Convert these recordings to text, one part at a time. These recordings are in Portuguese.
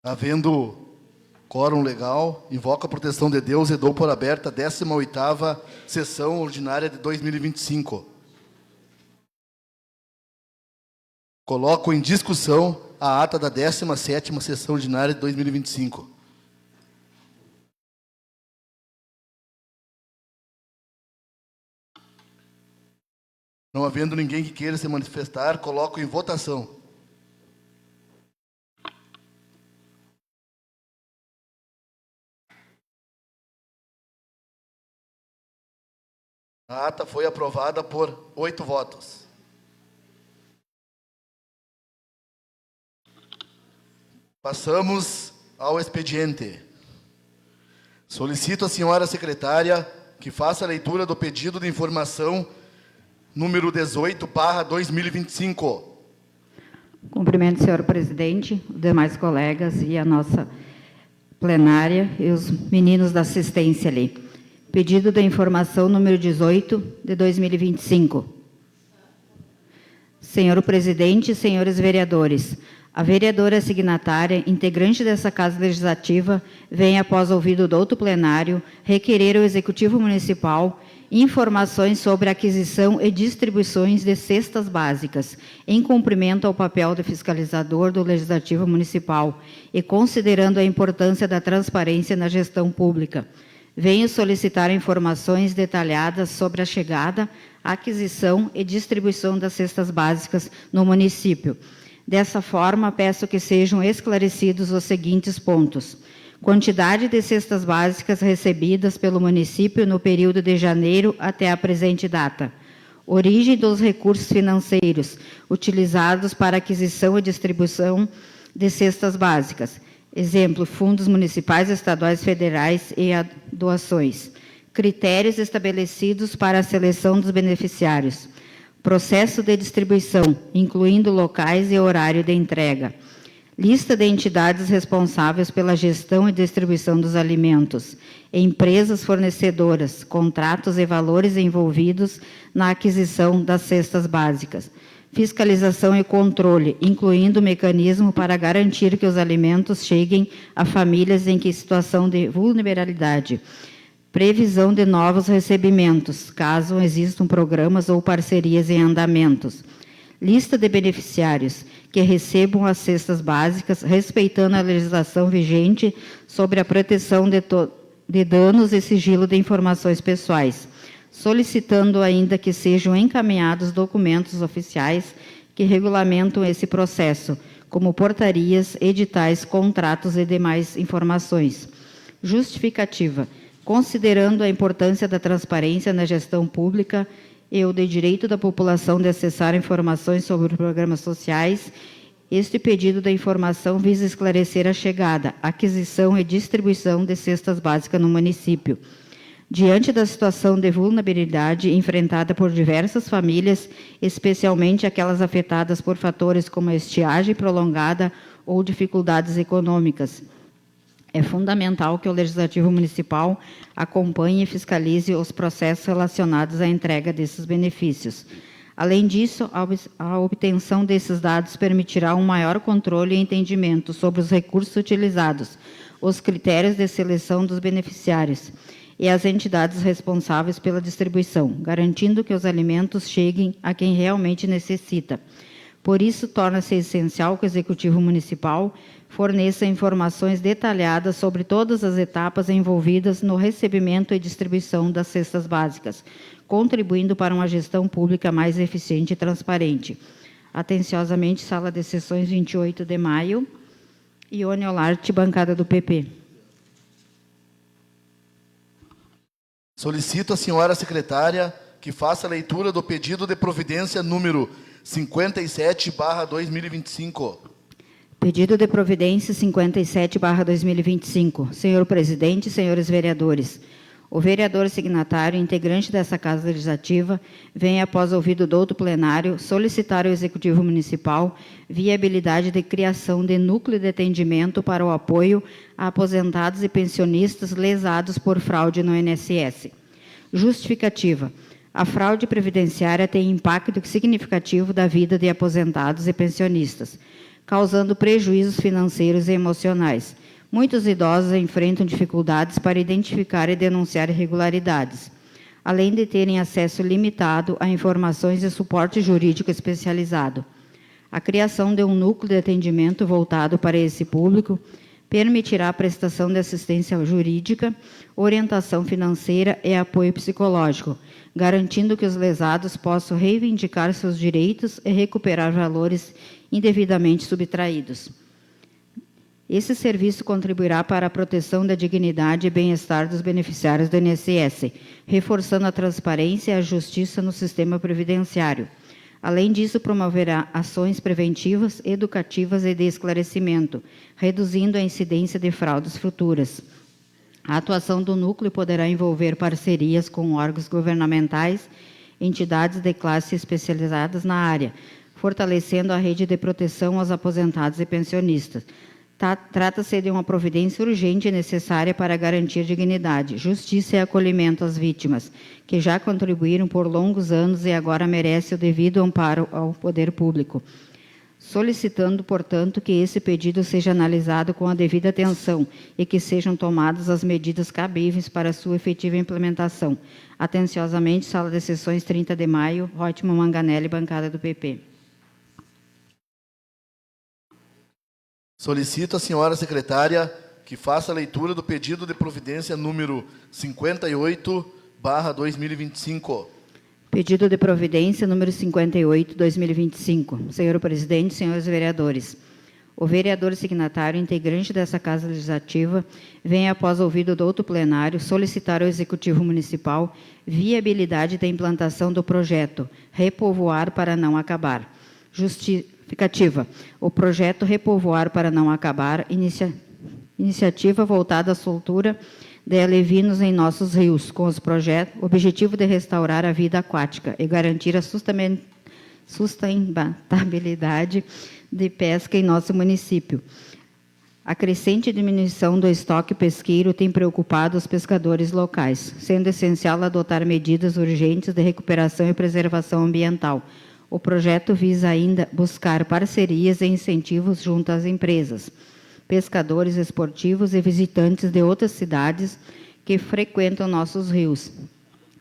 Havendo quórum legal, invoco a proteção de Deus e dou por aberta a 18ª sessão ordinária de 2025. Coloco em discussão a ata da 17ª sessão ordinária de 2025. Não havendo ninguém que queira se manifestar, coloco em votação. A ata foi aprovada por 8 votos. Passamos ao expediente. Solicito à senhora secretária que faça a leitura do pedido de informação número 18/2025. Cumprimento, senhor presidente, os demais colegas e a nossa plenária e os meninos da assistência ali. Pedido da informação número 18 de 2025. Senhor presidente, senhores vereadores, a vereadora signatária, integrante dessa Casa Legislativa, vem, após ouvido do outro plenário, requerer ao Executivo Municipal informações sobre a aquisição e distribuições de cestas básicas, em cumprimento ao papel de fiscalizador do Legislativo Municipal e considerando a importância da transparência na gestão pública. Venho solicitar informações detalhadas sobre a chegada, aquisição e distribuição das cestas básicas no município. Dessa forma, peço que sejam esclarecidos os seguintes pontos. Quantidade de cestas básicas recebidas pelo município no período de janeiro até a presente data. Origem dos recursos financeiros utilizados para aquisição e distribuição de cestas básicas. Exemplo, fundos municipais, estaduais, federais e doações. Critérios estabelecidos para a seleção dos beneficiários. Processo de distribuição, incluindo locais e horário de entrega. Lista de entidades responsáveis pela gestão e distribuição dos alimentos. Empresas fornecedoras, contratos e valores envolvidos na aquisição das cestas básicas. Fiscalização e controle, incluindo mecanismo para garantir que os alimentos cheguem a famílias em situação de vulnerabilidade. Previsão de novos recebimentos, caso existam programas ou parcerias em andamentos. Lista de beneficiários que recebam as cestas básicas, respeitando a legislação vigente sobre a proteção de danos e sigilo de informações pessoais, solicitando ainda que sejam encaminhados documentos oficiais que regulamentam esse processo, como portarias, editais, contratos e demais informações. Justificativa. Considerando a importância da transparência na gestão pública e o de direito da população de acessar informações sobre programas sociais, este pedido da informação visa esclarecer a chegada, aquisição e distribuição de cestas básicas no município. Diante da situação de vulnerabilidade enfrentada por diversas famílias, especialmente aquelas afetadas por fatores como a estiagem prolongada ou dificuldades econômicas, é fundamental que o Legislativo Municipal acompanhe e fiscalize os processos relacionados à entrega desses benefícios. Além disso, a obtenção desses dados permitirá um maior controle e entendimento sobre os recursos utilizados, os critérios de seleção dos beneficiários e as entidades responsáveis pela distribuição, garantindo que os alimentos cheguem a quem realmente necessita. Por isso, torna-se essencial que o Executivo Municipal forneça informações detalhadas sobre todas as etapas envolvidas no recebimento e distribuição das cestas básicas, contribuindo para uma gestão pública mais eficiente e transparente. Atenciosamente, Sala de Sessões, 28 de maio. Ione Olarte, bancada do PP. Solicito à senhora secretária que faça a leitura do pedido de providência número 57/2025. Pedido de providência 57/2025. Senhor presidente, senhores vereadores, o vereador signatário, integrante dessa Casa Legislativa, vem, após ouvido do outro plenário, solicitar ao Executivo Municipal viabilidade de criação de núcleo de atendimento para o apoio a aposentados e pensionistas lesados por fraude no INSS. Justificativa. A fraude previdenciária tem impacto significativo da vida de aposentados e pensionistas. causando prejuízos financeiros e emocionais. Muitos idosos enfrentam dificuldades para identificar e denunciar irregularidades, além de terem acesso limitado a informações e suporte jurídico especializado. A criação de um núcleo de atendimento voltado para esse público permitirá a prestação de assistência jurídica, orientação financeira e apoio psicológico, garantindo que os lesados possam reivindicar seus direitos e recuperar valores indevidamente subtraídos. Esse serviço contribuirá para a proteção da dignidade e bem-estar dos beneficiários do INSS, reforçando a transparência e a justiça no sistema previdenciário. Além disso, promoverá ações preventivas, educativas e de esclarecimento, reduzindo a incidência de fraudes futuras. A atuação do núcleo poderá envolver parcerias com órgãos governamentais, entidades de classe especializadas na área, fortalecendo a rede de proteção aos aposentados e pensionistas. Trata-se de uma providência urgente e necessária para garantir dignidade, justiça e acolhimento às vítimas, que já contribuíram por longos anos e agora merecem o devido amparo ao poder público. Solicitando, portanto, que esse pedido seja analisado com a devida atenção e que sejam tomadas as medidas cabíveis para sua efetiva implementação. Atenciosamente, Sala de Sessões, 30 de maio, Reutemann Manganelli, bancada do PP. Solicito à senhora secretária que faça a leitura do pedido de providência número 58/2025. Pedido de providência número 58/2025. Senhor presidente, senhores vereadores, o vereador signatário, integrante dessa Casa Legislativa, vem, após ouvido do outro plenário, solicitar ao Executivo Municipal viabilidade da implantação do projeto Repovoar para não acabar. Justificativa. O projeto Repovoar para não acabar, iniciativa voltada à soltura de alevinos em nossos rios, com o objetivo de restaurar a vida aquática e garantir a sustentabilidade de pesca em nosso município. A crescente diminuição do estoque pesqueiro tem preocupado os pescadores locais, sendo essencial adotar medidas urgentes de recuperação e preservação ambiental. O projeto visa ainda buscar parcerias e incentivos junto às empresas, pescadores esportivos e visitantes de outras cidades que frequentam nossos rios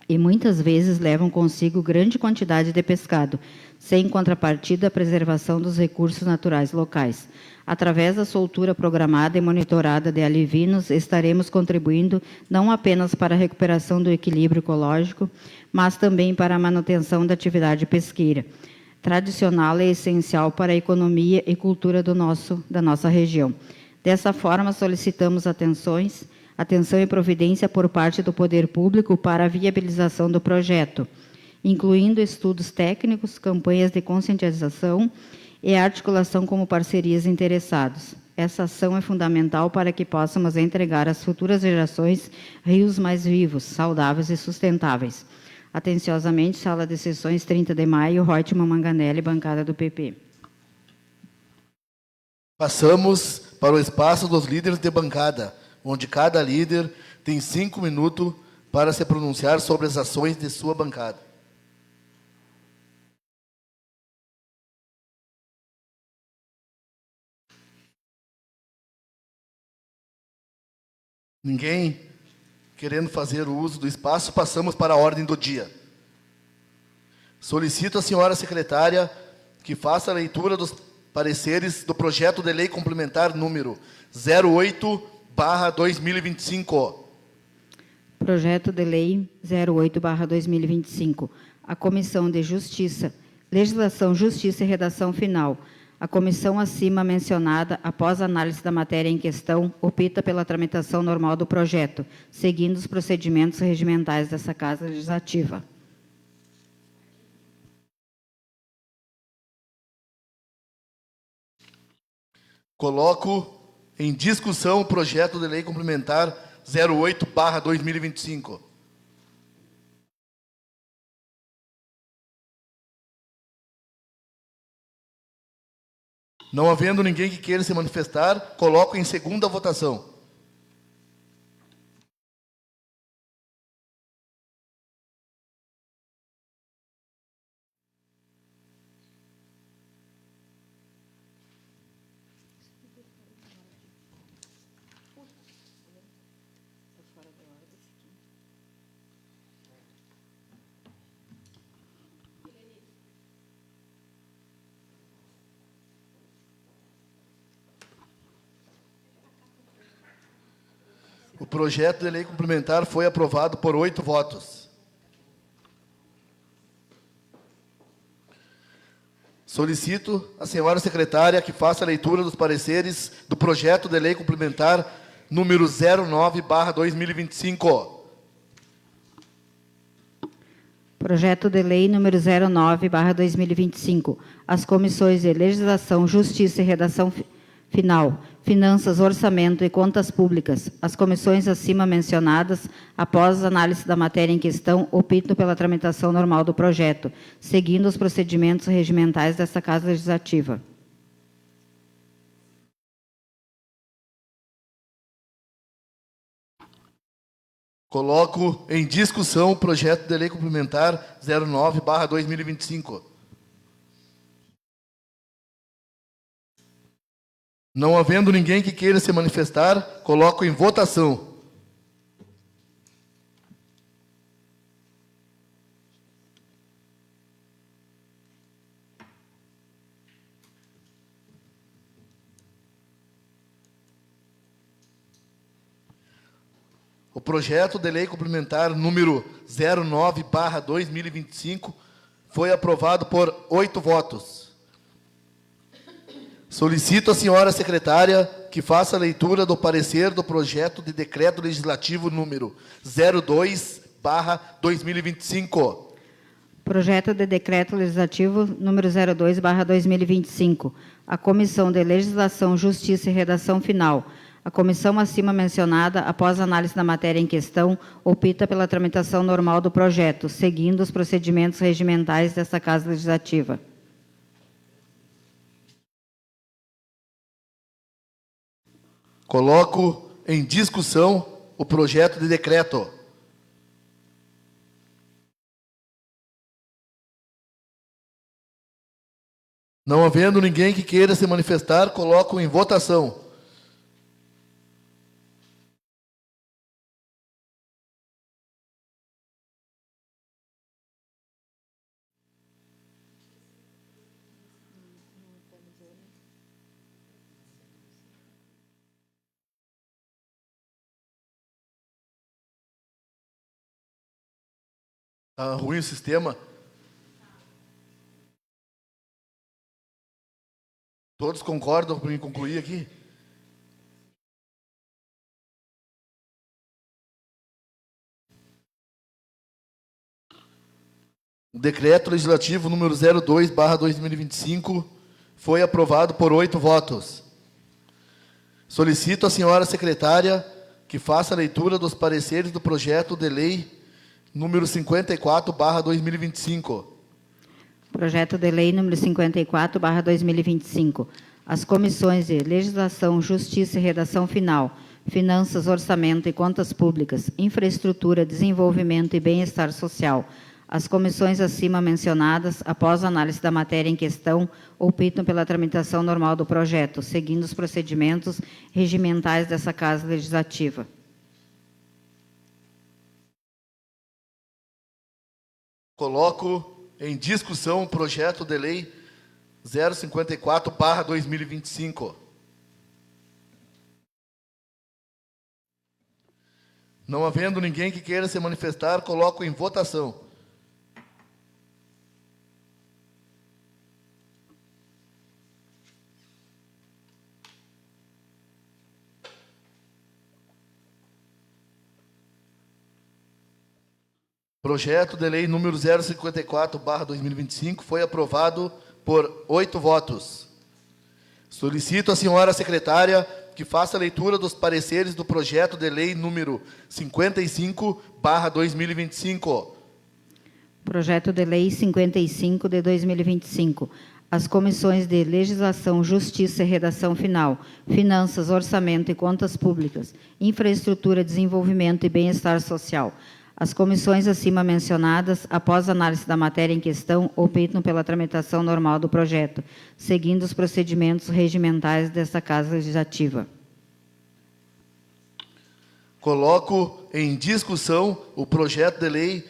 e muitas vezes levam consigo grande quantidade de pescado, sem contrapartida a preservação dos recursos naturais locais. Através da soltura programada e monitorada de alevinos, estaremos contribuindo não apenas para a recuperação do equilíbrio ecológico, mas também para a manutenção da atividade pesqueira, tradicional e essencial para a economia e cultura da nossa região. Dessa forma, solicitamos atenção e providência por parte do poder público para a viabilização do projeto, incluindo estudos técnicos, campanhas de conscientização e articulação como parcerias interessados. Essa ação é fundamental para que possamos entregar às futuras gerações rios mais vivos, saudáveis e sustentáveis. Atenciosamente, Sala de Sessões, 30 de maio, Reutemann Manganelli, bancada do PP. Passamos para o espaço dos líderes de bancada, onde cada líder tem 5 minutos para se pronunciar sobre as ações de sua bancada. Ninguém querendo fazer o uso do espaço, passamos para a ordem do dia. Solicito à senhora secretária que faça a leitura dos pareceres do projeto de lei complementar número 08/2025. Projeto de lei 08/2025. A Comissão de Justiça, Legislação, Justiça e Redação Final. A comissão acima mencionada, após análise da matéria em questão, opta pela tramitação normal do projeto, seguindo os procedimentos regimentais dessa Casa Legislativa. Coloco em discussão o projeto de lei complementar 08/2025. Não havendo ninguém que queira se manifestar, coloco em segunda votação. O projeto de lei complementar foi aprovado por 8 votos. Solicito a senhora secretária que faça a leitura dos pareceres do projeto de lei complementar número 09/2025. Projeto de lei número 09/2025. As comissões de Legislação, Justiça e Redação Final, Finanças, Orçamento e Contas Públicas. As comissões acima mencionadas, após análise da matéria em questão, optam pela tramitação normal do projeto, seguindo os procedimentos regimentais desta Casa Legislativa. Coloco em discussão o projeto de lei complementar 09/2025. Não havendo ninguém que queira se manifestar, coloco em votação. O projeto de lei complementar número 09/2025 foi aprovado por 8 votos. Solicito à senhora secretária que faça a leitura do parecer do projeto de decreto legislativo número 02/2025. Projeto de decreto legislativo número 02/2025. A Comissão de Legislação, Justiça e Redação Final. A comissão acima mencionada, após análise da matéria em questão, opta pela tramitação normal do projeto, seguindo os procedimentos regimentais desta Casa Legislativa. Coloco em discussão o projeto de decreto. Não havendo ninguém que queira se manifestar, coloco em votação. Está ruim o sistema? Todos concordam para me concluir aqui? O decreto legislativo número 02/2025 foi aprovado por 8 votos. Solicito à senhora secretária que faça a leitura dos pareceres do projeto de lei número 54/2025. Projeto de lei número 54/2025. As comissões de Legislação, Justiça e Redação Final, Finanças, Orçamento e Contas Públicas, Infraestrutura, Desenvolvimento e Bem-Estar Social. As comissões acima mencionadas, após análise da matéria em questão, optam pela tramitação normal do projeto, seguindo os procedimentos regimentais dessa Casa Legislativa. Coloco em discussão o projeto de lei 054/2025. Não havendo ninguém que queira se manifestar, coloco em votação. Projeto de lei número 054/2025 foi aprovado por 8 votos. Solicito à senhora secretária que faça a leitura dos pareceres do projeto de lei número 55/2025. Projeto de lei 55 de 2025. As comissões de Legislação, Justiça e Redação Final, Finanças, Orçamento e Contas Públicas, Infraestrutura, Desenvolvimento e Bem-Estar Social. As comissões acima mencionadas, após análise da matéria em questão, optam pela tramitação normal do projeto, seguindo os procedimentos regimentais desta Casa Legislativa. Coloco em discussão o projeto de lei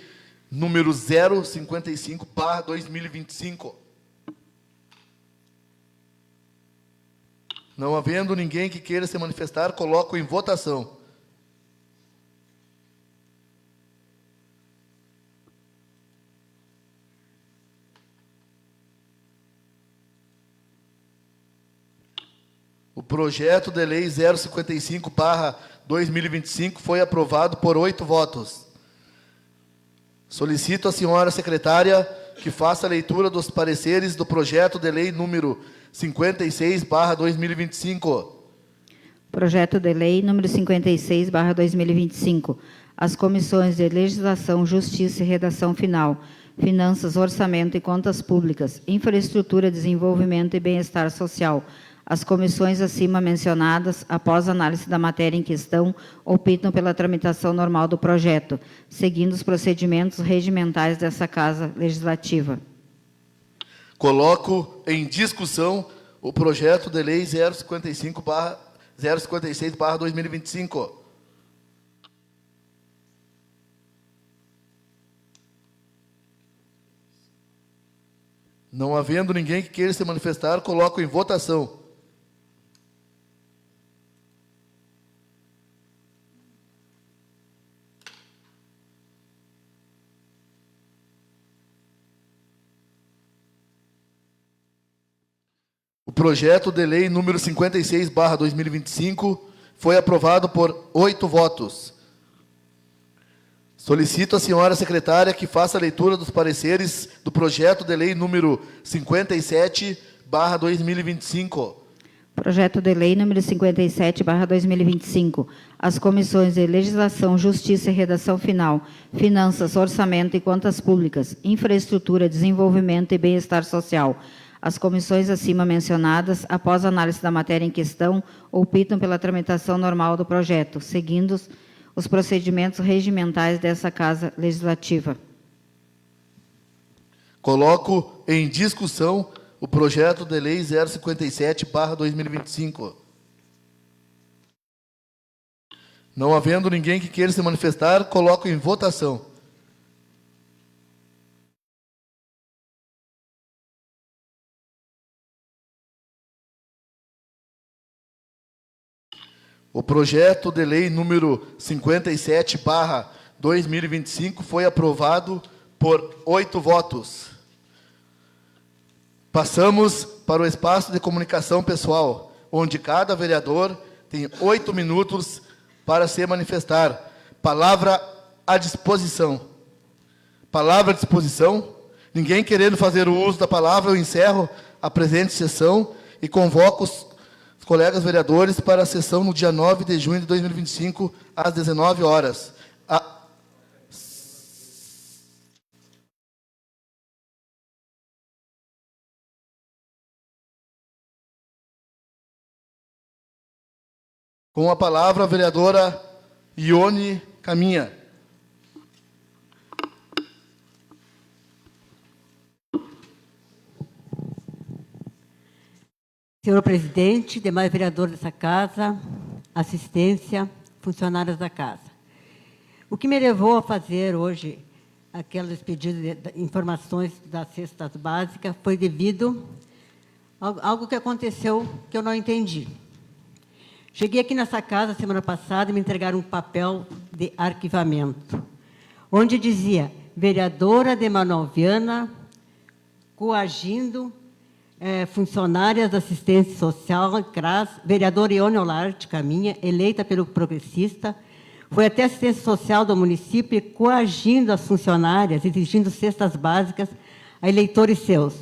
número 055/2025. Não havendo ninguém que queira se manifestar, coloco em votação. projeto de lei 055/2025 foi aprovado por 8 votos. Solicito à senhora secretária que faça a leitura dos pareceres do projeto de lei número 56/2025. Projeto de lei número 56/2025. As comissões de Legislação, Justiça e Redação Final, Finanças, Orçamento e Contas Públicas, Infraestrutura, Desenvolvimento e Bem-Estar Social. As comissões acima mencionadas, após análise da matéria em questão, optam pela tramitação normal do projeto, seguindo os procedimentos regimentais dessa Casa Legislativa. Coloco em discussão o projeto de lei 056/2025. Não havendo ninguém que queira se manifestar, coloco em votação. O projeto de lei número 56/2025 foi aprovado por 8 votos. Solicito à senhora secretária que faça a leitura dos pareceres do projeto de lei número 57/2025. Projeto de lei número 57/2025. As comissões de Legislação, Justiça e Redação Final, Finanças, Orçamento e Contas Públicas, Infraestrutura, Desenvolvimento e Bem-Estar Social. As comissões acima mencionadas, após análise da matéria em questão, optam pela tramitação normal do projeto, seguindo os procedimentos regimentais dessa Casa Legislativa. Coloco em discussão o projeto de lei 057/2025. Não havendo ninguém que queira se manifestar, coloco em votação. O projeto de lei número 57/2025 foi aprovado por 8 votos. Passamos para o espaço de comunicação pessoal, onde cada vereador tem 8 minutos para se manifestar. Palavra à disposição. Palavra à disposição. Ninguém querendo fazer o uso da palavra, eu encerro a presente sessão e convoco os colegas vereadores para a sessão no dia 9 de junho de 2025, às 19 horas. Com a palavra, a vereadora Ione Caminha. Senhor presidente, demais vereadores dessa casa, assistência, funcionários da casa. O que me levou a fazer hoje aqueles pedidos de informações das cestas básicas foi devido a algo que aconteceu que eu não entendi. Cheguei aqui nessa casa semana passada e me entregaram um papel de arquivamento, onde dizia vereadora de Manoel Viana coagindo funcionárias da assistência social, CRAS, vereadora Ione Olarte Caminha, eleita pelo progressista, foi até a assistência social do município coagindo as funcionárias, exigindo cestas básicas a eleitores seus.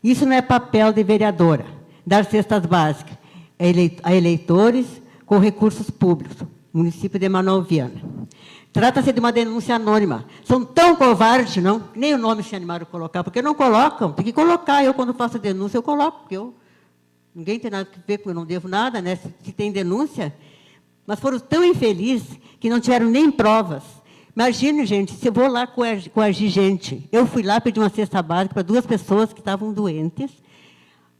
Isso não é papel de vereadora, dar cestas básicas a eleitores com recursos públicos, município de Manoel Viana. Trata-se de uma denúncia anônima. São tão covardes, não? Nem o nome se animaram a colocar, porque não colocam. Tem que colocar. Eu, quando faço denúncia, eu coloco, porque ninguém tem nada a ver com eu não devo nada, né? Se tem denúncia. Mas foram tão infelizes que não tiveram nem provas. Imagine, gente, se eu vou lá coagir gente. Eu fui lá pedir uma cesta básica para 2 pessoas que estavam doentes.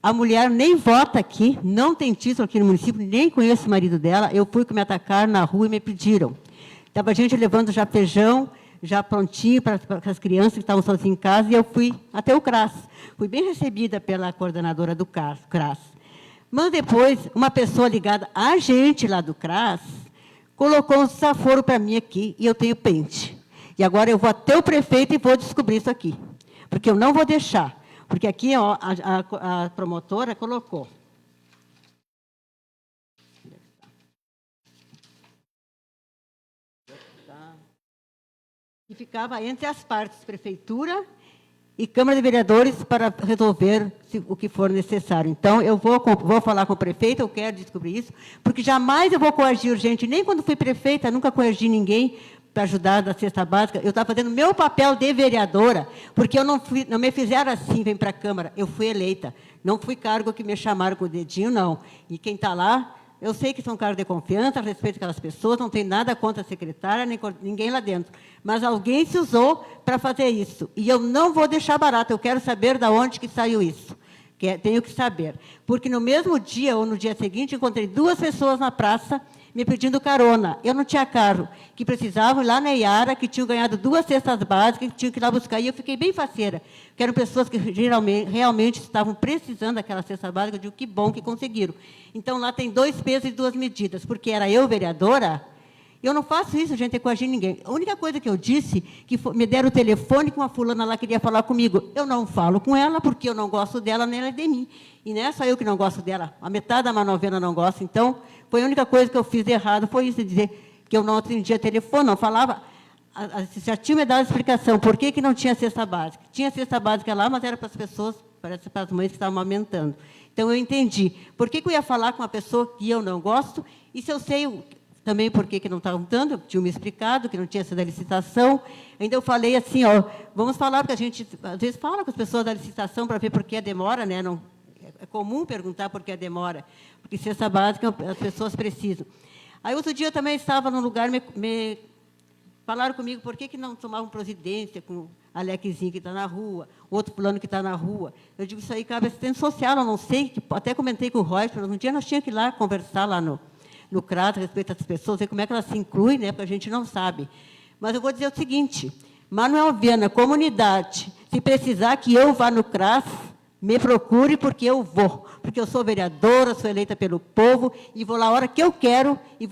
A mulher nem vota aqui, não tem título aqui no município, nem conheço o marido dela. Eu fui que me atacaram na rua e me pediram. Estava a gente levando já feijão, já prontinho para as crianças que estavam sozinhas em casa, e eu fui até o CRAS. Fui bem recebida pela coordenadora do CRAS. Mas depois, uma pessoa ligada a gente lá do CRAS, colocou um desaforo para mim aqui, e eu tenho pente. E agora eu vou até o prefeito e vou descobrir isso aqui. Porque eu não vou deixar. Porque aqui ó, a promotora colocou que ficava entre as partes, Prefeitura e Câmara de Vereadores, para resolver o que for necessário. Então, eu vou falar com o prefeito, eu quero descobrir isso, porque jamais eu vou coagir gente, nem quando fui prefeita, nunca coagi ninguém para ajudar da cesta básica. Eu estava fazendo meu papel de vereadora, porque não me fizeram assim, vem para a Câmara, eu fui eleita. Não fui cargo que me chamaram com o dedinho, não. E quem está lá, eu sei que são cargos de confiança, respeito aquelas pessoas, não tem nada contra a secretária, nem ninguém lá dentro. Mas alguém se usou para fazer isso. E eu não vou deixar barato, eu quero saber de onde que saiu isso. Tenho que saber. Porque no mesmo dia, ou no dia seguinte, encontrei 2 pessoas na praça me pedindo carona. Eu não tinha carro, que precisavam ir lá na Iara, que tinham ganhado 2 cestas básicas, que tinham que ir lá buscar. E eu fiquei bem faceira, que eram pessoas que realmente estavam precisando daquela cesta básica. Eu digo, que bom que conseguiram. Então, lá tem 2 pesos e 2 medidas, porque era eu, vereadora. Eu não faço isso, gente, é coagir ninguém. A única coisa que eu disse, me deram o telefone que uma fulana lá queria falar comigo. Eu não falo com ela, porque eu não gosto dela, nem ela é de mim. E não é só eu que não gosto dela, a metade da Manovena não gosta. Então, foi a única coisa que eu fiz de errado, foi isso, de dizer que eu não atendia telefone, não falava. Já tinha me dado a explicação, por que não tinha cesta básica. Tinha cesta básica lá, mas era para as pessoas, parece para as mães que estavam amamentando. Então, eu entendi. Por que eu ia falar com uma pessoa que eu não gosto, e se eu sei também por que não estavam dando, tinham me explicado que não tinha sido a licitação. Ainda eu falei assim, vamos falar, porque a gente, às vezes, fala com as pessoas da licitação para ver por que a demora, né? Não, é comum perguntar por que a demora, porque cesta básica as pessoas precisam. Aí, outro dia, eu também estava num lugar, falaram comigo por que não tomavam providência com o Alexzinho que está na rua, outro plano que está na rua. Eu digo, isso aí cabe assistente social, eu não sei, até comentei com o Roy, um dia nós tínhamos que ir lá conversar lá no CRAS, a respeito das pessoas, ver como é que elas se incluem, né, porque a gente não sabe. Mas eu vou dizer o seguinte, Manuel Viana, comunidade, se precisar que eu vá no CRAS, me procure, porque eu vou. Porque eu sou vereadora, sou eleita pelo povo, e vou lá a hora que eu quero, e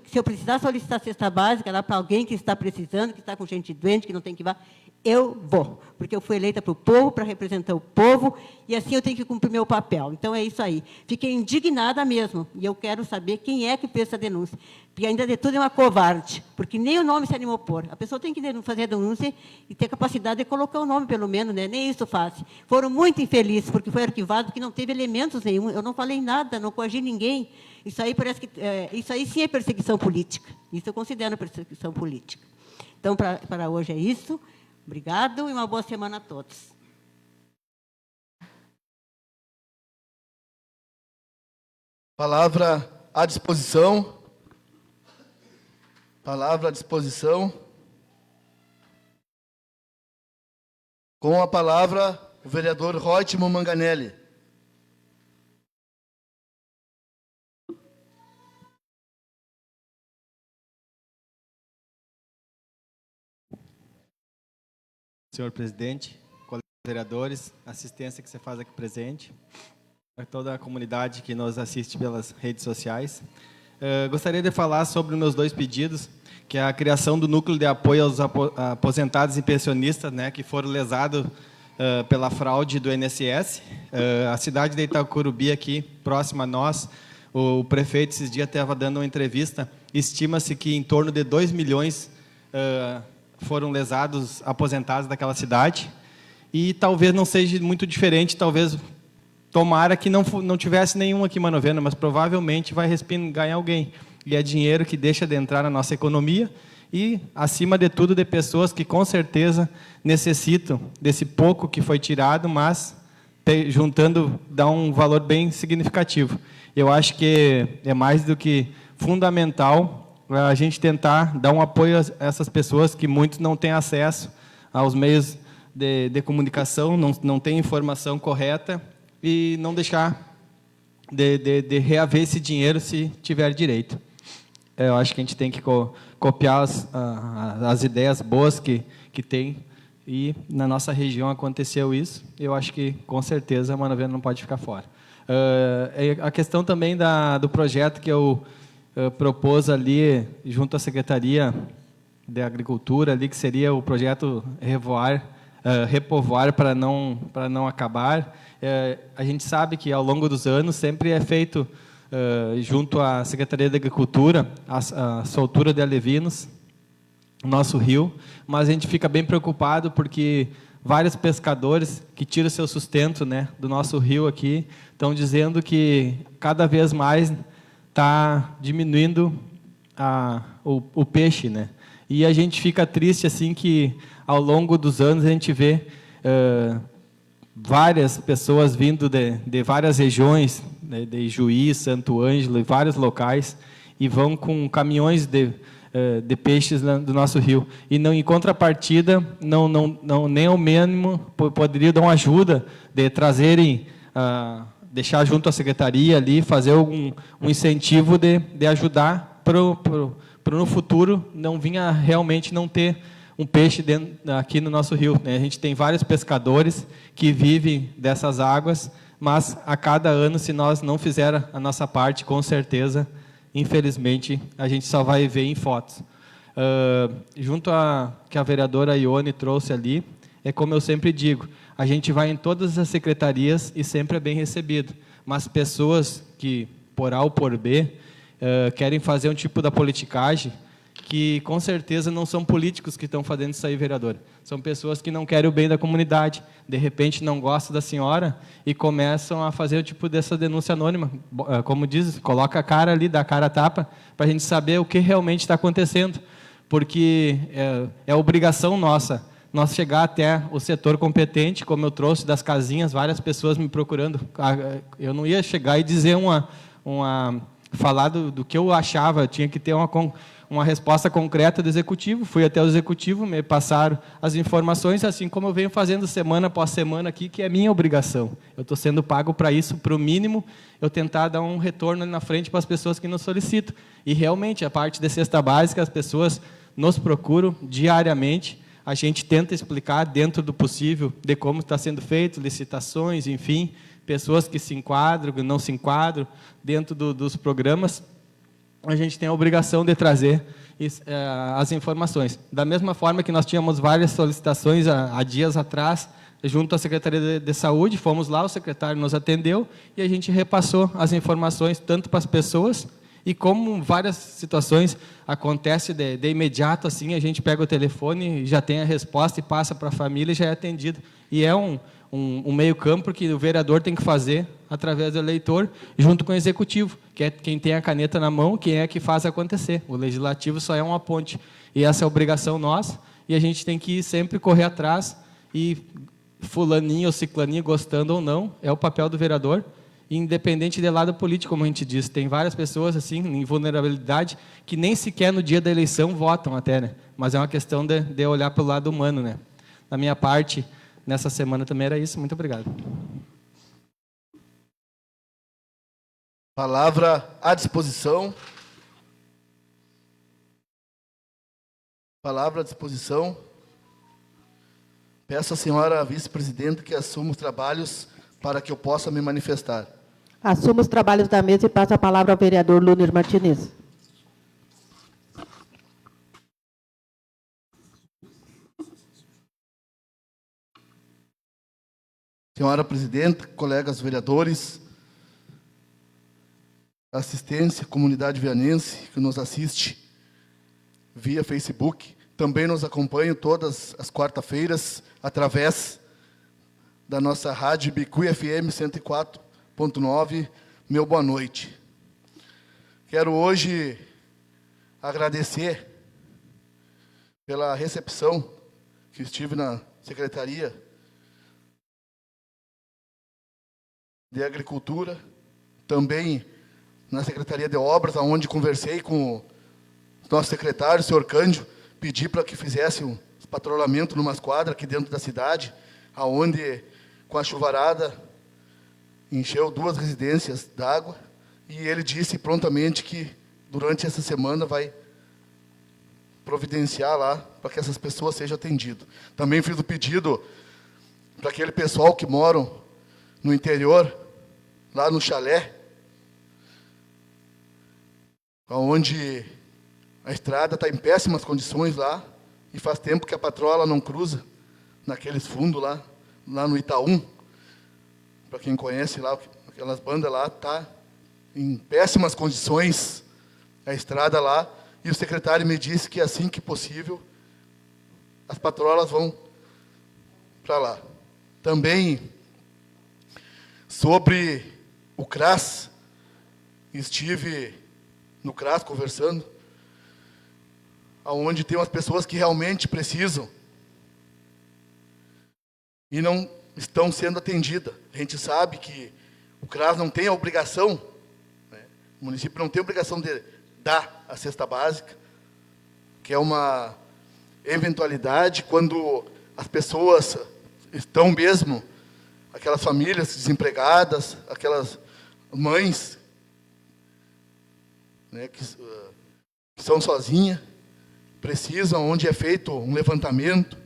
se eu precisar solicitar cesta básica lá para alguém que está precisando, que está com gente doente, que não tem que ir lá, eu vou. Porque eu fui eleita para o povo, para representar o povo, e assim eu tenho que cumprir meu papel. Então, é isso aí. Fiquei indignada mesmo, e eu quero saber quem é que fez essa denúncia. Porque, ainda de tudo, é uma covarde, porque nem o nome se animou a pôr. A pessoa tem que fazer a denúncia e ter capacidade de colocar o nome, pelo menos, né? Nem isso faz. Foram muito infelizes, porque foi arquivado, porque não teve elementos nenhum. Eu não falei nada, não coagi ninguém. Isso aí parece que isso aí sim é perseguição política. Isso eu considero perseguição política. Então, para hoje é isso. Obrigado e uma boa semana a todos. Palavra à disposição. Palavra à disposição. Com a palavra, o vereador Rótimo Manganelli. Senhor presidente, colegas vereadores, assistência que você faz aqui presente, a toda a comunidade que nos assiste pelas redes sociais. Gostaria de falar sobre os meus 2 pedidos, que é a criação do núcleo de apoio aos aposentados e pensionistas, né, que foram lesados pela fraude do INSS. A cidade de Itacurubi, aqui, próxima a nós, o prefeito, esses dias, estava dando uma entrevista, estima-se que em torno de 2 milhões foram lesados, aposentados daquela cidade, e talvez não seja muito diferente, talvez, tomara que não tivesse nenhum aqui em Manovena, mas provavelmente vai respingar em alguém, e é dinheiro que deixa de entrar na nossa economia, e, acima de tudo, de pessoas que, com certeza, necessitam desse pouco que foi tirado, mas, juntando, dá um valor bem significativo. Eu acho que é mais do que fundamental a gente tentar dar um apoio a essas pessoas que muitos não têm acesso aos meios de comunicação, não têm informação correta, e não deixar de reaver esse dinheiro se tiver direito. Eu acho que a gente tem que copiar as ideias boas que tem, e na nossa região aconteceu isso. Eu acho que, com certeza, a Manovena não pode ficar fora. A questão também do projeto que eu propôs ali, junto à Secretaria de Agricultura, ali, que seria o projeto Repovoar para não acabar. A gente sabe que, ao longo dos anos, sempre é feito, junto à Secretaria de Agricultura, a soltura de alevinos, nosso rio, mas a gente fica bem preocupado porque vários pescadores que tiram seu sustento, né, do nosso rio aqui estão dizendo que cada vez mais está diminuindo o peixe, né? E a gente fica triste assim que ao longo dos anos a gente vê várias pessoas vindo de várias regiões, né, de Juí, Santo Ângelo e vários locais, e vão com caminhões de peixes do nosso rio. E não, em contrapartida, nem ao mínimo poderiam dar uma ajuda de trazerem, deixar junto à secretaria ali, fazer um incentivo de ajudar para no futuro não vinha realmente não ter um peixe aqui no nosso rio, né? A gente tem vários pescadores que vivem dessas águas, mas a cada ano, se nós não fizermos a nossa parte, com certeza, infelizmente, a gente só vai ver em fotos. Junto a que a vereadora Ione trouxe ali, é como eu sempre digo, a gente vai em todas as secretarias e sempre é bem recebido, mas pessoas que, por A ou por B, querem fazer um tipo da politicagem, que com certeza não são políticos que estão fazendo isso aí, vereador. São pessoas que não querem o bem da comunidade, de repente não gostam da senhora e começam a fazer o tipo dessa denúncia anônima. Como diz, coloca a cara ali, dá a cara a tapa, para a gente saber o que realmente está acontecendo. Porque é obrigação nossa, nós chegar até o setor competente, como eu trouxe das casinhas, várias pessoas me procurando. Eu não ia chegar e dizer falar do que eu achava, eu tinha que ter uma resposta concreta do executivo. Fui até o executivo, me passaram as informações, assim como eu venho fazendo semana após semana aqui, que é minha obrigação. Eu estou sendo pago para isso, para o mínimo, eu tentar dar um retorno na frente para as pessoas que nos solicitam. E realmente, a parte de cesta básica, as pessoas nos procuram diariamente, a gente tenta explicar dentro do possível de como está sendo feito, licitações, enfim, pessoas que se enquadram, que não se enquadram dentro dos programas, a gente tem a obrigação de trazer as informações. Da mesma forma que nós tínhamos várias solicitações há dias atrás, junto à Secretaria de Saúde, fomos lá, o secretário nos atendeu e a gente repassou as informações tanto para as pessoas e como várias situações acontecem de imediato, assim, a gente pega o telefone, já tem a resposta e passa para a família e já é atendido. E é um meio campo que o vereador tem que fazer através do eleitor, junto com o executivo, que é quem tem a caneta na mão, quem é que faz acontecer. O legislativo só é uma ponte. E essa é a obrigação nossa, e a gente tem que sempre correr atrás, e fulaninho ou ciclaninho, gostando ou não, é o papel do vereador, independente de lado político, como a gente diz. Tem várias pessoas assim em vulnerabilidade que nem sequer no dia da eleição votam até, né? Mas é uma questão de olhar pelo lado humano, né? Da minha parte, nessa semana também era isso. Muito obrigado. Palavra à disposição. Palavra à disposição. Peço à senhora vice-presidenta que assuma os trabalhos para que eu possa me manifestar. Assumo os trabalhos da mesa e passo a palavra ao vereador Luner Martinez. Senhora presidenta, colegas vereadores, assistência, comunidade vianense que nos assiste via Facebook, também nos acompanha todas as quarta-feiras através da nossa rádio Bicu FM 104.9. Meu boa noite. Quero hoje agradecer pela recepção que estive na Secretaria de Agricultura, também na Secretaria de Obras, onde conversei com o nosso secretário, o senhor Cândido, pedi para que fizesse um patrulhamento numa quadra aqui dentro da cidade, aonde, com a chuvarada, encheu 2 residências d'água, e ele disse prontamente que, durante essa semana, vai providenciar lá para que essas pessoas sejam atendidas. Também fiz o pedido para aquele pessoal que moram no interior, lá no chalé, onde a estrada está em péssimas condições lá, e faz tempo que a patroa não cruza naqueles fundos lá no Itaú. Para quem conhece lá, aquelas bandas lá, está em péssimas condições a estrada lá, e o secretário me disse que assim que possível, as patrolas vão para lá. Também, sobre o CRAS, estive no CRAS conversando, onde tem umas pessoas que realmente precisam e não estão sendo atendidas. A gente sabe que o CRAS não tem a obrigação, né? O município não tem a obrigação de dar a cesta básica, que é uma eventualidade quando as pessoas estão mesmo, aquelas famílias desempregadas, aquelas mães, né, que são sozinhas, precisam, onde é feito um levantamento.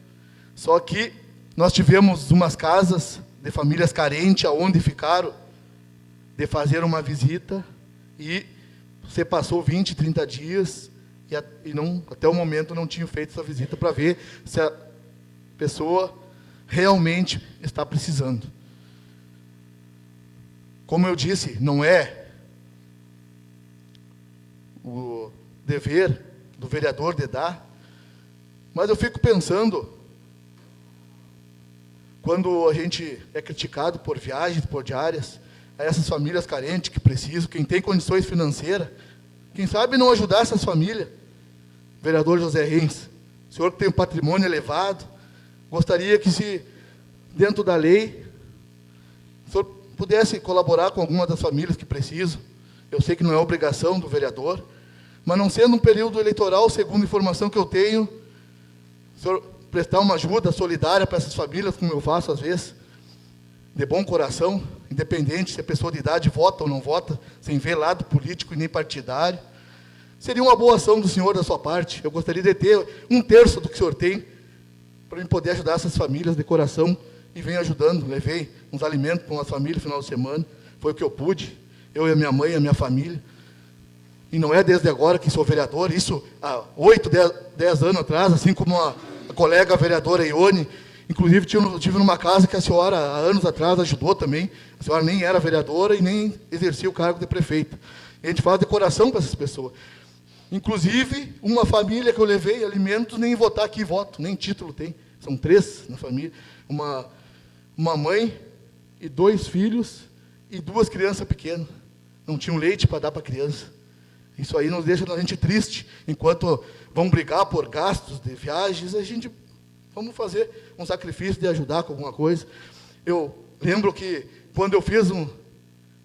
Só que nós tivemos umas casas de famílias carentes, aonde ficaram de fazer uma visita, e você passou 20, 30 dias, e não, até o momento não tinha feito essa visita para ver se a pessoa realmente está precisando. Como eu disse, não é o dever do vereador de dar, mas eu fico pensando, quando a gente é criticado por viagens, por diárias, a essas famílias carentes que precisam, quem tem condições financeiras, quem sabe não ajudar essas famílias. Vereador José Reis, o senhor que tem um patrimônio elevado, gostaria que, se dentro da lei, o senhor pudesse colaborar com alguma das famílias que precisam. Eu sei que não é obrigação do vereador, mas não sendo um período eleitoral, segundo a informação que eu tenho, o senhor prestar uma ajuda solidária para essas famílias, como eu faço às vezes, de bom coração, independente se a pessoa de idade vota ou não vota, sem ver lado político e nem partidário. Seria uma boa ação do senhor da sua parte. Eu gostaria de ter 1/3 do que o senhor tem, para mim poder ajudar essas famílias de coração, e venho ajudando. Levei uns alimentos para uma família no final de semana, foi o que eu pude, eu e a minha mãe e a minha família. E não é desde agora que sou vereador, isso há 8, 10 anos atrás, assim como a colega vereadora Ione, inclusive tive numa casa que a senhora, há anos atrás, ajudou também. A senhora nem era vereadora e nem exercia o cargo de prefeita. E a gente faz de coração para essas pessoas. Inclusive, uma família que eu levei alimentos, nem votar aqui voto, nem título tem. São 3 na família. Uma mãe e 2 filhos e 2 crianças pequenas. Não tinham leite para dar para a criança. Isso aí nos deixa a gente triste. Enquanto vão brigar por gastos de viagens, a gente vamos fazer um sacrifício de ajudar com alguma coisa. Eu lembro que quando eu fiz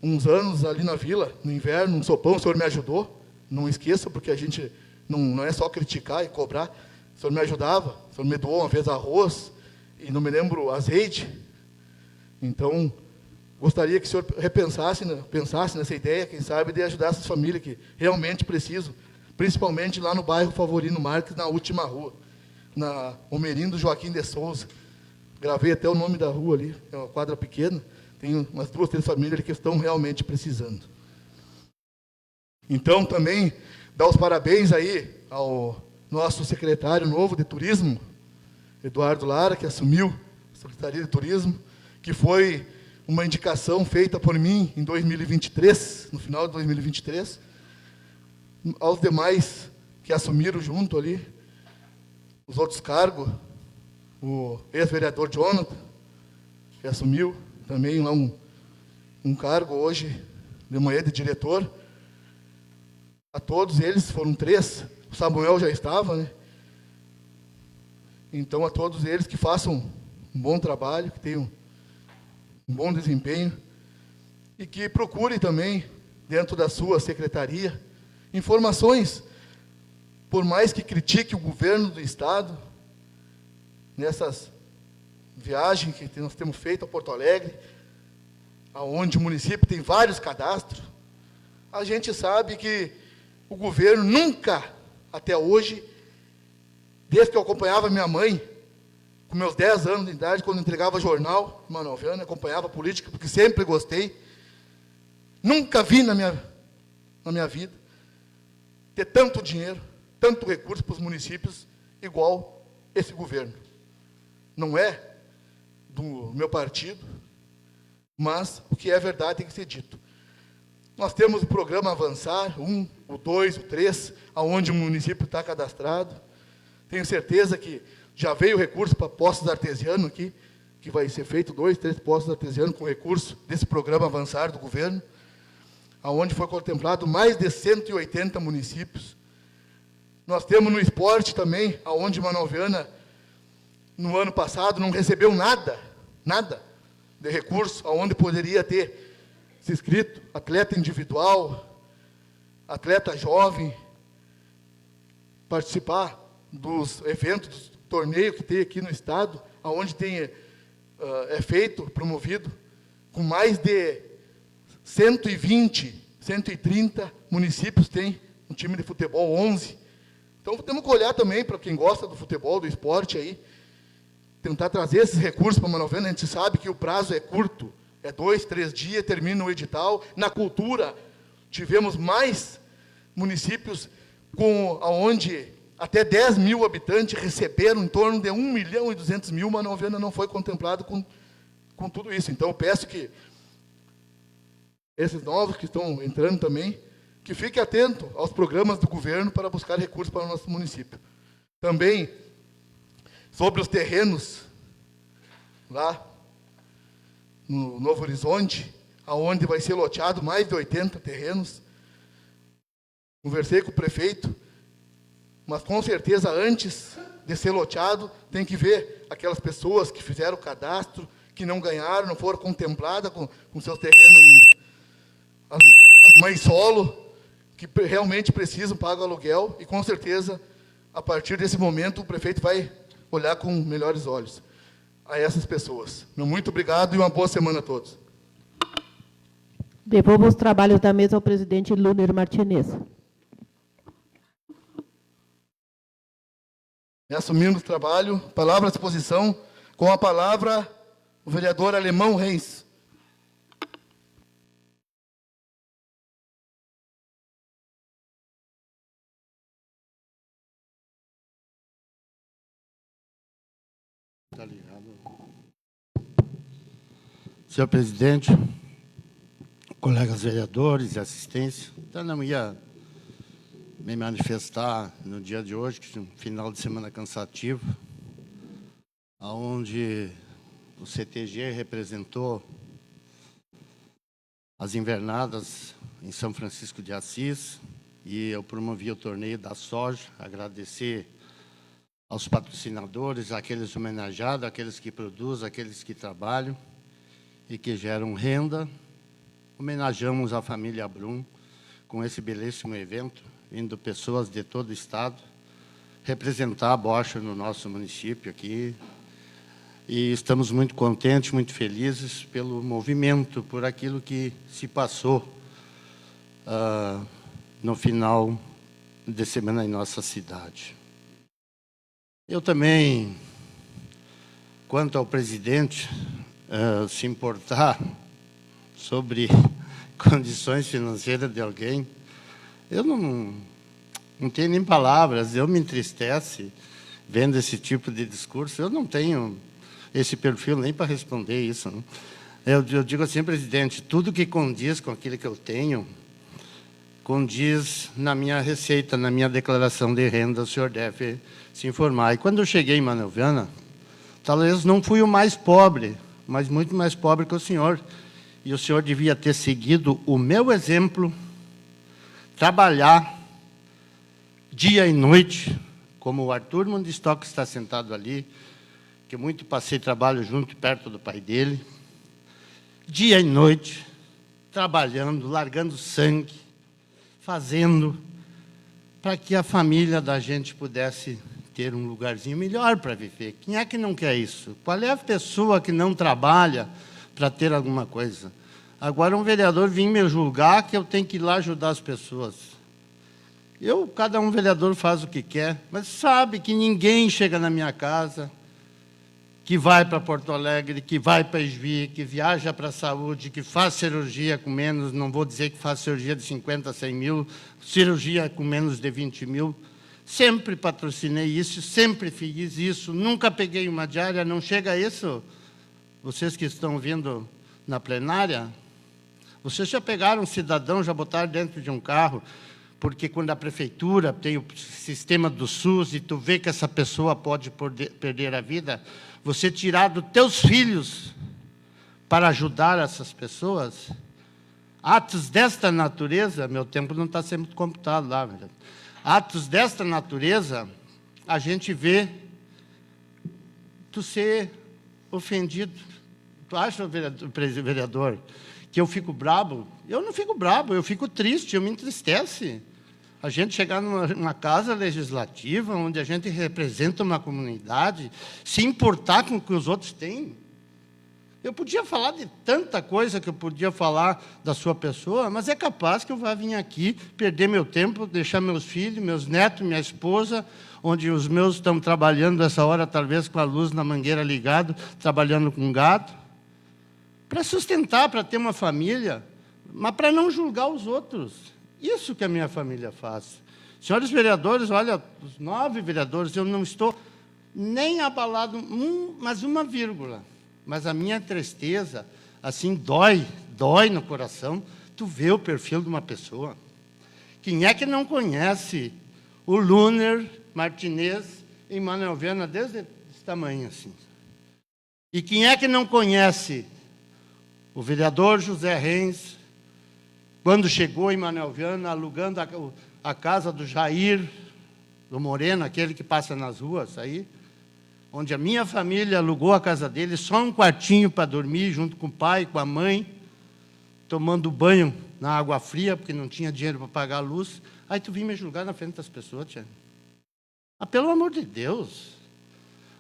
uns anos ali na vila, no inverno, um sopão, o senhor me ajudou. Não esqueça, porque a gente não é só criticar e cobrar. O senhor me ajudava, o senhor me doou uma vez arroz, e não me lembro, azeite. Então, gostaria que o senhor pensasse nessa ideia, quem sabe, de ajudar essas famílias que realmente precisam, principalmente lá no bairro Favorino Marques, na última rua, na Homerindo Joaquim de Souza. Gravei até o nome da rua ali, é uma quadra pequena, tem umas 2, 3 famílias ali que estão realmente precisando. Então, também, dar os parabéns aí ao nosso secretário novo de Turismo, Eduardo Lara, que assumiu a Secretaria de Turismo, que foi uma indicação feita por mim em 2023, no final de 2023, aos demais que assumiram junto ali, os outros cargos, o ex-vereador Jonathan, que assumiu também lá um cargo hoje, de manhã, de diretor. A todos eles, foram 3, o Samuel já estava, né? Então, a todos eles que façam um bom trabalho, que tenham um bom desempenho, e que procurem também, dentro da sua secretaria, informações, por mais que critique o governo do Estado, nessas viagens que nós temos feito a Porto Alegre, onde o município tem vários cadastros, a gente sabe que o governo nunca, até hoje, desde que eu acompanhava minha mãe, com meus 10 anos de idade, quando entregava jornal, Manuel Viana, acompanhava política, porque sempre gostei, nunca vi na minha vida ter tanto dinheiro, tanto recurso para os municípios, igual esse governo. Não é do meu partido, mas o que é verdade tem que ser dito. Nós temos o programa Avançar, 1, o 2, o 3, aonde o município está cadastrado. Tenho certeza que já veio recurso para postos artesianos aqui, que vai ser feito 2, 3 postos artesianos com recurso desse programa Avançar do governo, aonde foi contemplado mais de 180 municípios. Nós temos no esporte também, aonde Manoel Viana, no ano passado, não recebeu nada de recurso, aonde poderia ter se inscrito atleta individual, atleta jovem, participar dos eventos, dos torneios que tem aqui no estado, aonde tem é feito, promovido, com mais de 120, 130 municípios tem um time de futebol, 11. Então, temos que olhar também para quem gosta do futebol, do esporte aí, tentar trazer esses recursos para Manoel Viana. A gente sabe que o prazo é curto, é 2, 3 dias, termina o edital. Na cultura, tivemos mais municípios onde até 10 mil habitantes receberam em torno de 1.200.000, Manoel Viana não foi contemplado com tudo isso. Então, eu peço que esses novos que estão entrando também, que fiquem atentos aos programas do governo para buscar recursos para o nosso município. Também, sobre os terrenos, lá no Novo Horizonte, aonde vai ser loteado mais de 80 terrenos. Conversei com o prefeito, mas com certeza antes de ser loteado, tem que ver aquelas pessoas que fizeram o cadastro, que não ganharam, não foram contempladas com seus terrenos ainda. As mães solo, que realmente precisam, pagam aluguel, e com certeza, a partir desse momento, o prefeito vai olhar com melhores olhos a essas pessoas. Meu muito obrigado e uma boa semana a todos. Devolvo os trabalhos da mesa ao presidente Luner Martinez. Assumindo o trabalho, palavra à disposição, com a palavra, o vereador Alemão Reis. Senhor presidente, colegas vereadores e assistência, eu não ia me manifestar no dia de hoje, que é um final de semana cansativo, onde o CTG representou as invernadas em São Francisco de Assis, e eu promovi o torneio da soja. Agradecer aos patrocinadores, àqueles homenageados, àqueles que produzem, àqueles que trabalham e que geram renda. Homenageamos a família Brum com esse belíssimo evento, vindo pessoas de todo o estado representar a bocha no nosso município aqui. E estamos muito contentes, muito felizes pelo movimento, por aquilo que se passou no final de semana em nossa cidade. Eu também, quanto ao presidente, se importar sobre condições financeiras de alguém, eu não tenho nem palavras, eu me entristece vendo esse tipo de discurso. Eu não tenho esse perfil nem para responder isso, não. Eu digo assim, presidente, tudo que condiz com aquilo que eu tenho, condiz na minha receita, na minha declaração de renda, o senhor deve se informar. E quando eu cheguei em Manoel Viana, talvez não fui o mais pobre, mas muito mais pobre que o senhor. E o senhor devia ter seguido o meu exemplo, trabalhar dia e noite, como o Arthur Mundistock está sentado ali, que muito passei trabalho junto, perto do pai dele, dia e noite, trabalhando, largando sangue, fazendo, para que a família da gente pudesse ter um lugarzinho melhor para viver. Quem é que não quer isso? Qual é a pessoa que não trabalha para ter alguma coisa? Agora um vereador vem me julgar que eu tenho que ir lá ajudar as pessoas. Cada um vereador faz o que quer, mas sabe que ninguém chega na minha casa, que vai para Porto Alegre, que vai para Esvi, que viaja para a saúde, que faz cirurgia com menos, não vou dizer que faz cirurgia de 50, 100 mil, cirurgia com menos de 20 mil. Sempre patrocinei isso, sempre fiz isso, nunca peguei uma diária, não chega a isso? Vocês que estão vindo na plenária, Vocês já pegaram um cidadão, já botaram dentro de um carro, porque quando a prefeitura tem o sistema do SUS e tu vê que essa pessoa pode perder a vida, você tirar dos teus filhos para ajudar essas pessoas? Atos desta natureza, meu tempo não está sendo computado lá, velho. Atos desta natureza, a gente vê tu ser ofendido. Tu acha, vereador, que eu fico brabo? Eu não fico brabo, eu fico triste, eu me entristece. A gente chegar numa casa legislativa, onde a gente representa uma comunidade, se importar com o que os outros têm. Eu podia falar de tanta coisa que eu podia falar da sua pessoa, mas é capaz que eu vá vir aqui, perder meu tempo, deixar meus filhos, meus netos, minha esposa, onde os meus estão trabalhando essa hora, talvez com a luz na mangueira ligada, trabalhando com gado, para sustentar, para ter uma família, mas para não julgar os outros. Isso que a minha família faz. Senhores vereadores, olha, os 9 vereadores, eu não estou nem abalado, mas uma vírgula. Mas a minha tristeza, assim, dói no coração, tu vê o perfil de uma pessoa. Quem é que não conhece o Luner Martinez em Manuel Viana desde esse tamanho assim? E quem é que não conhece o vereador José Reis, quando chegou em Manuel Viana, alugando a casa do Jair, do Moreno, aquele que passa nas ruas aí, onde a minha família alugou a casa dele, só um quartinho para dormir, junto com o pai, com a mãe, tomando banho na água fria, porque não tinha dinheiro para pagar a luz. Aí tu vem me julgar na frente das pessoas, tia. Ah, pelo amor de Deus.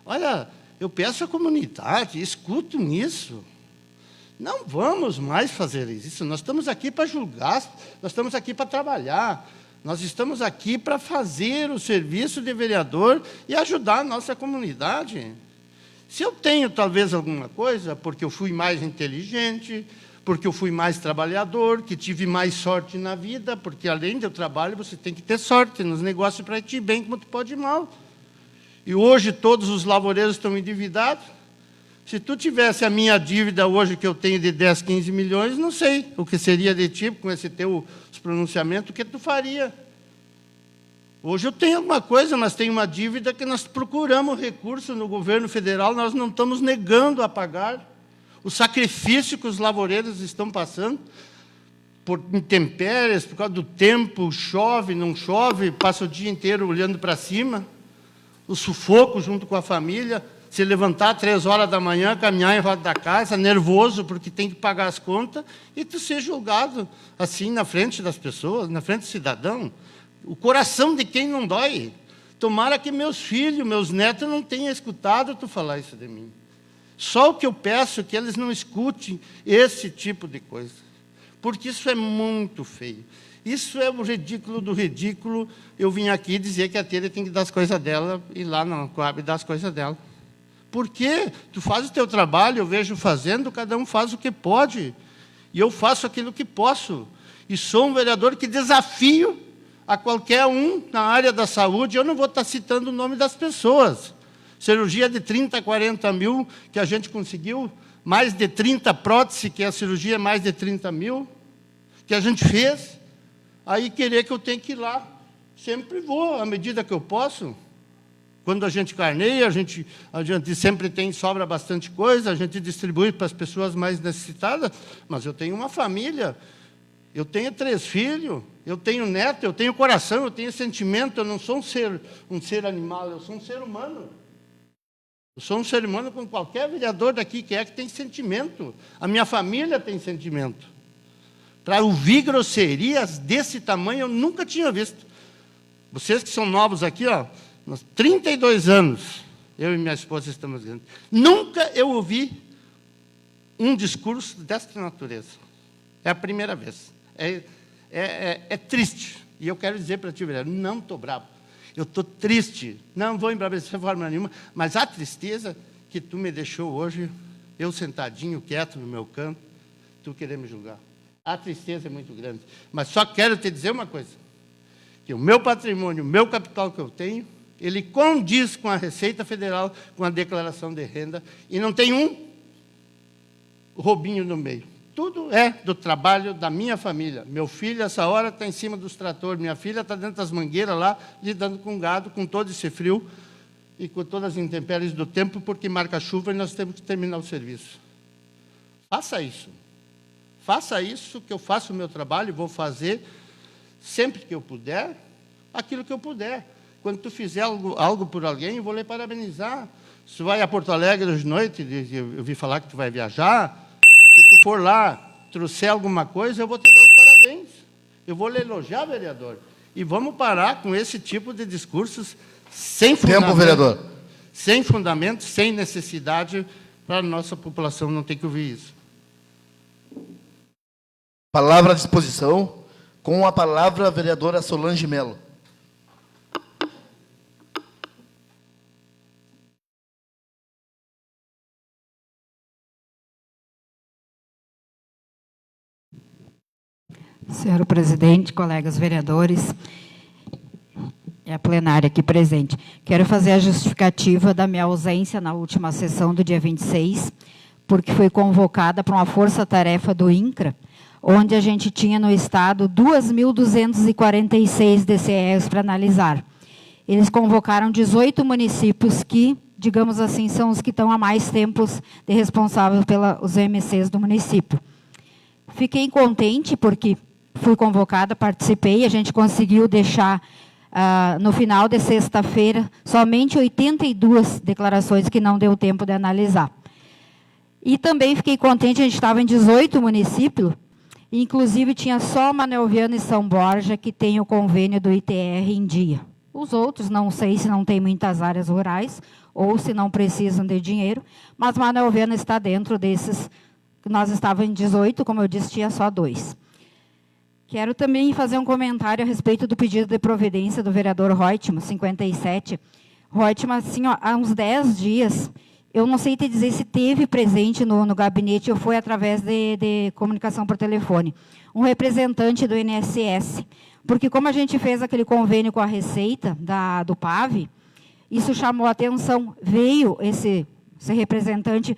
Olha, eu peço à comunidade, escutem isso. Não vamos mais fazer isso. Nós estamos aqui para julgar, nós estamos aqui para trabalhar. Nós estamos aqui para fazer o serviço de vereador e ajudar a nossa comunidade. Se eu tenho, talvez, alguma coisa, porque eu fui mais inteligente, porque eu fui mais trabalhador, que tive mais sorte na vida, porque, além do trabalho, você tem que ter sorte nos negócios para ir bem, como tu pode ir mal. E hoje, todos os lavoureiros estão endividados. Se tu tivesse a minha dívida hoje, que eu tenho de 10, 15 milhões, não sei o que seria de ti, com esse teu pronunciamento, o que tu faria? Hoje eu tenho alguma coisa, mas tenho uma dívida que nós procuramos recurso no governo federal, nós não estamos negando a pagar. O sacrifício que os lavoureiros estão passando, por intempéries, por causa do tempo, chove, não chove, passa o dia inteiro olhando para cima, o sufoco junto com a família, se levantar 3 horas da manhã, caminhar em volta da casa, nervoso porque tem que pagar as contas, e tu ser julgado assim na frente das pessoas, na frente do cidadão. O coração de quem não dói. Tomara que meus filhos, meus netos não tenham escutado tu falar isso de mim. Só o que eu peço é que eles não escutem esse tipo de coisa, porque isso é muito feio. Isso é o ridículo do ridículo. Eu vim aqui dizer que a Tere tem que dar as coisas dela, e lá na Coab dar as coisas dela. Por quê? Tu faz o teu trabalho, eu vejo fazendo, cada um faz o que pode. E eu faço aquilo que posso. E sou um vereador que desafio a qualquer um na área da saúde. Eu não vou estar citando o nome das pessoas. Cirurgia de 30, 40 mil, que a gente conseguiu. Mais de 30 próteses, que a cirurgia é mais de 30 mil, que a gente fez. Aí querer que eu tenha que ir lá. Sempre vou, à medida que eu posso. Quando a gente carneia, a gente sempre tem, sobra bastante coisa, a gente distribui para as pessoas mais necessitadas, mas eu tenho uma família, eu tenho 3 filhos, eu tenho neto, eu tenho coração, eu tenho sentimento, eu não sou um ser animal, eu sou um ser humano. Eu sou um ser humano como qualquer vereador daqui que tem sentimento. A minha família tem sentimento. Para ouvir grosserias desse tamanho, eu nunca tinha visto. Vocês que são novos aqui, ó, nós, 32 anos, eu e minha esposa estamos vendo. Nunca eu ouvi um discurso desta natureza. É a primeira vez. É triste. E eu quero dizer para ti, vereador, não estou bravo. Eu estou triste. Não vou embravecer de forma nenhuma, mas a tristeza que tu me deixou hoje, eu sentadinho, quieto no meu canto, tu querer me julgar. A tristeza é muito grande. Mas só quero te dizer uma coisa, que o meu patrimônio, o meu capital que eu tenho, ele condiz com a Receita Federal, com a declaração de renda, e não tem um roubinho no meio. tudo é do trabalho da minha família. Meu filho, essa hora, está em cima dos tratores. Minha filha está dentro das mangueiras lá, lidando com gado, com todo esse frio e com todas as intempéries do tempo, porque marca chuva e nós temos que terminar o serviço. Faça isso. Faça isso, que eu faço o meu trabalho e vou fazer, sempre que eu puder, aquilo que eu puder. Quando tu fizer algo por alguém, eu vou lhe parabenizar. Se tu vai a Porto Alegre hoje de noite, eu ouvi falar que tu vai viajar, se tu for lá, trouxer alguma coisa, eu vou te dar os parabéns. Eu vou lhe elogiar, vereador. E vamos parar com esse tipo de discursos sem fundamento. Tempo, vereador. Sem fundamento, sem necessidade, para a nossa população não ter que ouvir isso. Palavra à disposição. Com a palavra, a vereadora Solange Melo. Senhor presidente, colegas vereadores e a plenária aqui presente, quero fazer a justificativa da minha ausência na última sessão do dia 26, porque fui convocada para uma força-tarefa do INCRA, onde a gente tinha no estado 2.246 DCEs para analisar. Eles convocaram 18 municípios que, digamos assim, são os que estão há mais tempos de responsáveis pelos EMCs do município. Fiquei contente porque fui convocada, participei, a gente conseguiu deixar, no final de sexta-feira, somente 82 declarações que não deu tempo de analisar. E também fiquei contente, a gente estava em 18 municípios, inclusive tinha só Manuel Viana e São Borja que tem o convênio do ITR em dia. Os outros, não sei se não tem muitas áreas rurais, ou se não precisam de dinheiro, mas Manuel Viana está dentro desses. Nós estávamos em 18, como eu disse, tinha só 2. Quero também fazer um comentário a respeito do pedido de providência do vereador Reutemann, 57. Reutemann, assim, ó, há uns 10 dias, eu não sei te dizer se teve presente no gabinete ou foi através de comunicação por telefone, um representante do INSS, porque como a gente fez aquele convênio com a Receita do PAV, isso chamou a atenção, veio esse representante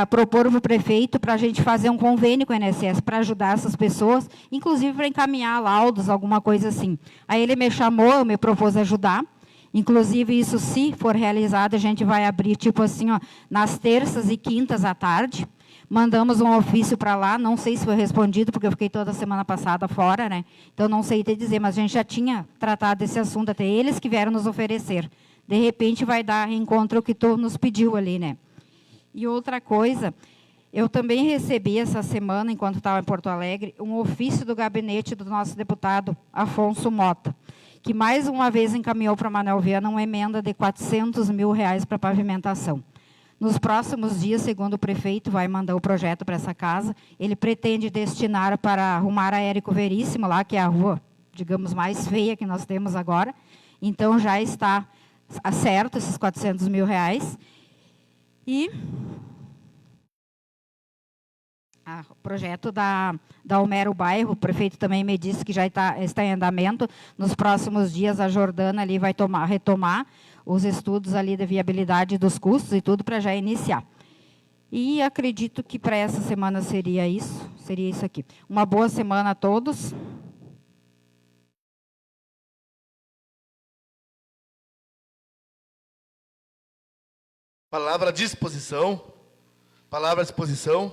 propor para o prefeito para a gente fazer um convênio com o INSS para ajudar essas pessoas, inclusive para encaminhar laudos, alguma coisa assim. Aí ele me chamou, me propôs ajudar, inclusive isso, se for realizado, a gente vai abrir, tipo assim, ó, nas terças e quintas à tarde, mandamos um ofício para lá, não sei se foi respondido, porque eu fiquei toda a semana passada fora, né? Então não sei te dizer, mas a gente já tinha tratado desse assunto, até eles que vieram nos oferecer. De repente vai dar encontro ao que tu nos pediu ali, né? E outra coisa, eu também recebi essa semana, enquanto estava em Porto Alegre, um ofício do gabinete do nosso deputado Afonso Mota, que mais uma vez encaminhou para Manuel Viana uma emenda de R$400 mil para pavimentação. Nos próximos dias, segundo o prefeito, vai mandar o projeto para essa casa. Ele pretende destinar para arrumar a Érico Veríssimo, lá, que é a rua, digamos, mais feia que nós temos agora. Então, já está certo esses R$400 mil. E o projeto da Homero Bairro, o prefeito também me disse que já está em andamento. Nos próximos dias, a Jordana ali vai retomar os estudos ali de viabilidade dos custos e tudo para já iniciar. E acredito que para essa semana seria isso aqui. Uma boa semana a todos. Palavra à disposição. Palavra à disposição.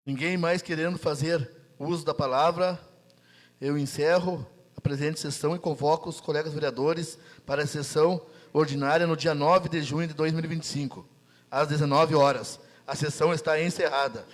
Ninguém mais querendo fazer uso da palavra. Eu encerro a presente sessão e convoco os colegas vereadores para a sessão ordinária no dia 9 de junho de 2025, às 19 horas. A sessão está encerrada.